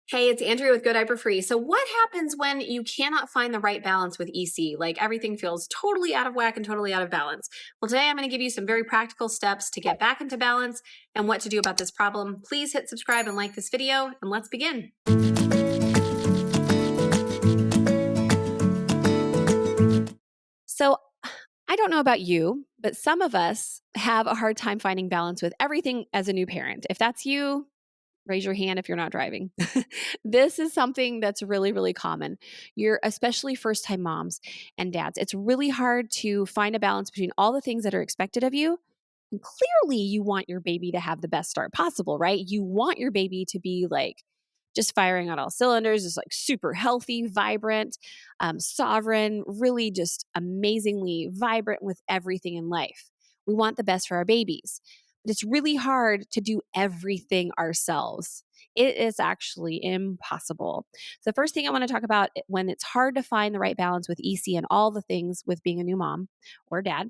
Hey, it's Andrea with Go Diaper Free. So, what happens when you cannot find the right balance with EC? Like everything feels totally out of whack and totally out of balance. Well, today I'm going to give you some very practical steps to get back into balance and what to do about this problem. Please hit subscribe and like this video, and let's begin. So, I don't know about you, but some of us have a hard time finding balance with everything as a new parent. If that's you, raise your hand if you're not driving. This is something that's really, really common. You're especially first time moms and dads. It's really hard to find a balance between all the things that are expected of you. And clearly, you want your baby to have the best start possible, right? You want your baby to be like just firing on all cylinders, just like super healthy, vibrant, sovereign, really just amazingly vibrant with everything in life. We want the best for our babies. But it's really hard to do everything ourselves. It is actually impossible. So the first thing I want to talk about when it's hard to find the right balance with EC and all the things with being a new mom or dad.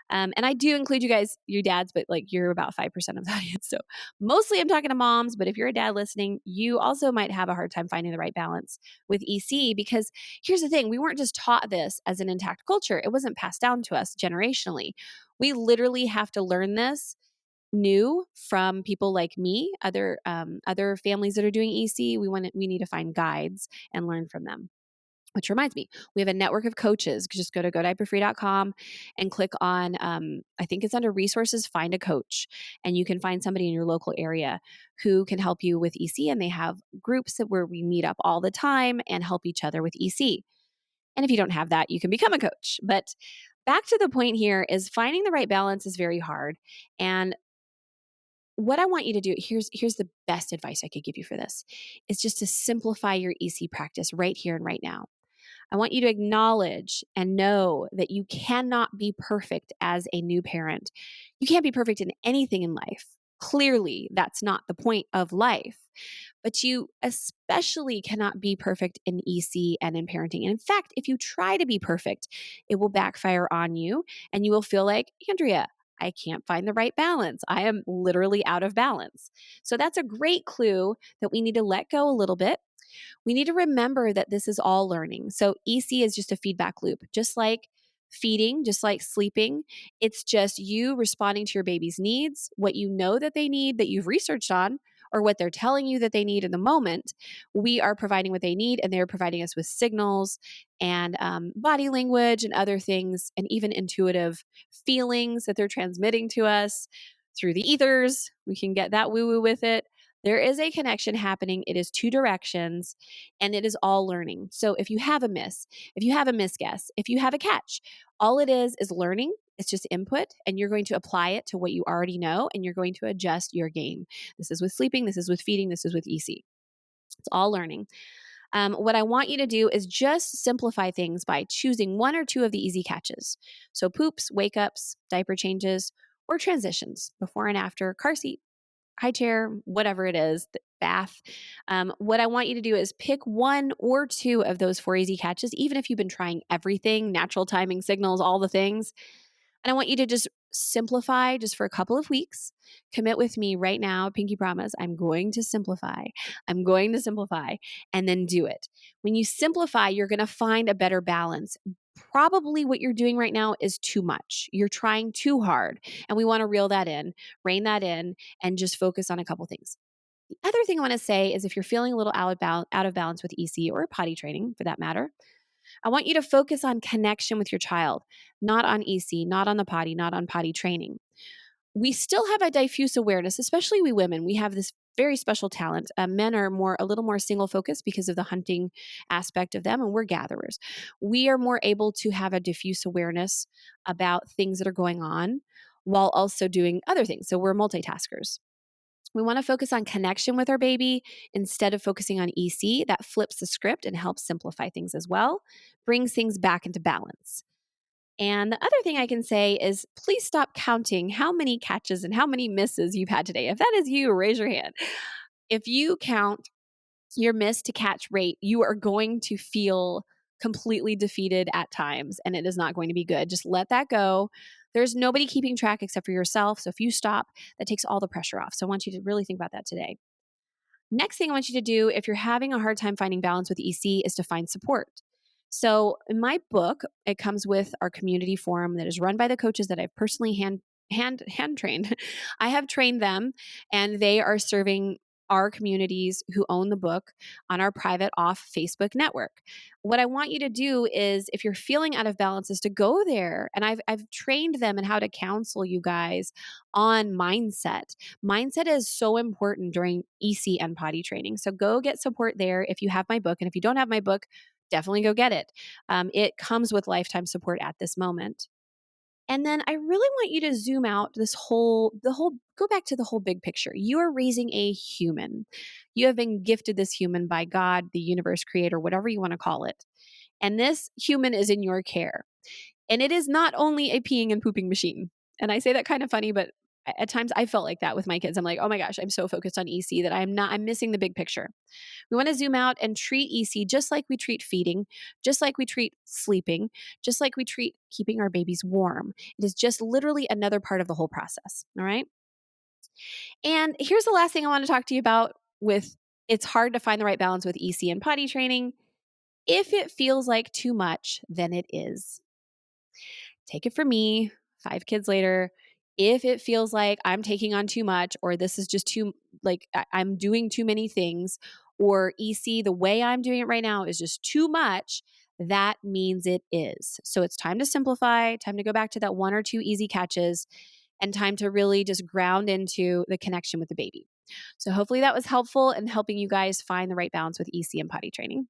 And I do include you guys, you dads, but like you're about 5% of the audience. So mostly I'm talking to moms, but if you're a dad listening, you also might have a hard time finding the right balance with EC because here's the thing, we weren't just taught this as an intact culture. It wasn't passed down to us generationally. We literally have to learn this new from people like me, other families that are doing EC. We need to find guides and learn from them. Which reminds me, we have a network of coaches. Just go to godiaperfree.com and click on, I think it's under resources, find a coach. And you can find somebody in your local area who can help you with EC. And they have groups where we meet up all the time and help each other with EC. And if you don't have that, you can become a coach. But back to the point here is finding the right balance is very hard. And what I want you to do, here's the best advice I could give you for this, is just to simplify your EC practice right here and right now. I want you to acknowledge and know that you cannot be perfect as a new parent. You can't be perfect in anything in life. Clearly, that's not the point of life. But you especially cannot be perfect in EC and in parenting. And in fact, if you try to be perfect, it will backfire on you and you will feel like, Andrea, I can't find the right balance. I am literally out of balance. So that's a great clue that we need to let go a little bit. We need to remember that this is all learning. So EC is just a feedback loop, just like feeding, just like sleeping. It's just you responding to your baby's needs, what you know that they need that you've researched on, or what they're telling you that they need in the moment. We are providing what they need, and they're providing us with signals and body language and other things, and even intuitive feelings that they're transmitting to us through the ethers. We can get that woo woo with it. There is a connection happening. It is two directions and it is all learning. So if you have a miss, if you have a misguess, if you have a catch, all it is learning. It's just input and you're going to apply it to what you already know and you're going to adjust your game. This is with sleeping. This is with feeding. This is with EC. It's all learning. What I want you to do is just simplify things by choosing one or two of the easy catches. So poops, wake ups, diaper changes, or transitions, before and after, car seat, high chair, whatever it is, the bath. What I want you to do is pick one or two of those four easy catches, even if you've been trying everything, natural timing signals, all the things. And I want you to just simplify just for a couple of weeks. Commit with me right now, pinky promise. I'm going to simplify. I'm going to simplify and then do it. When you simplify, you're going to find a better balance. Probably what you're doing right now is too much. You're trying too hard. And we want to reel that in, rein that in, and just focus on a couple things. The other thing I want to say is if you're feeling a little out of balance with EC or potty training for that matter, I want you to focus on connection with your child, not on EC, not on the potty, not on potty training. We still have a diffuse awareness, especially we women. We have this very special talent. Men are a little more single focused because of the hunting aspect of them, and we're gatherers. We are more able to have a diffuse awareness about things that are going on while also doing other things. So we're multitaskers. We want to focus on connection with our baby instead of focusing on EC. That flips the script and helps simplify things as well, brings things back into balance. And the other thing I can say is please stop counting how many catches and how many misses you've had today. If that is you, raise your hand. If you count your miss to catch rate, you are going to feel completely defeated at times and it is not going to be good. Just let that go. There's nobody keeping track except for yourself. So if you stop, that takes all the pressure off. So I want you to really think about that today. Next thing I want you to do if you're having a hard time finding balance with EC is to find support. So, in my book, it comes with our community forum that is run by the coaches that I've personally hand trained. I have trained them, and they are serving our communities who own the book on our private off Facebook network. What I want you to do is, if you're feeling out of balance, is to go there. And I've trained them in how to counsel you guys on mindset. Mindset is so important during EC and potty training. So go get support there if you have my book. And if you don't have my book, definitely go get it. It comes with lifetime support at this moment. And then I really want you to zoom out go back to the whole big picture. You are raising a human. You have been gifted this human by God, the universe, creator, whatever you want to call it. And this human is in your care. And it is not only a peeing and pooping machine. And I say that kind of funny, but at times I felt like that with my kids. I'm like, oh my gosh, I'm so focused on EC that I'm missing the big picture. We want to zoom out and treat EC just like we treat feeding, just like we treat sleeping, just like we treat keeping our babies warm. It is just literally another part of the whole process. All right. And here's the last thing I want to talk to you about with it's hard to find the right balance with EC and potty training. If it feels like too much, then it is. Take it from me, 5 kids later. If it feels like I'm taking on too much, or this is just too, like I'm doing too many things, or EC, the way I'm doing it right now is just too much, that means it is. So it's time to simplify, time to go back to that 1 or 2 easy catches, and time to really just ground into the connection with the baby. So hopefully that was helpful in helping you guys find the right balance with EC and potty training.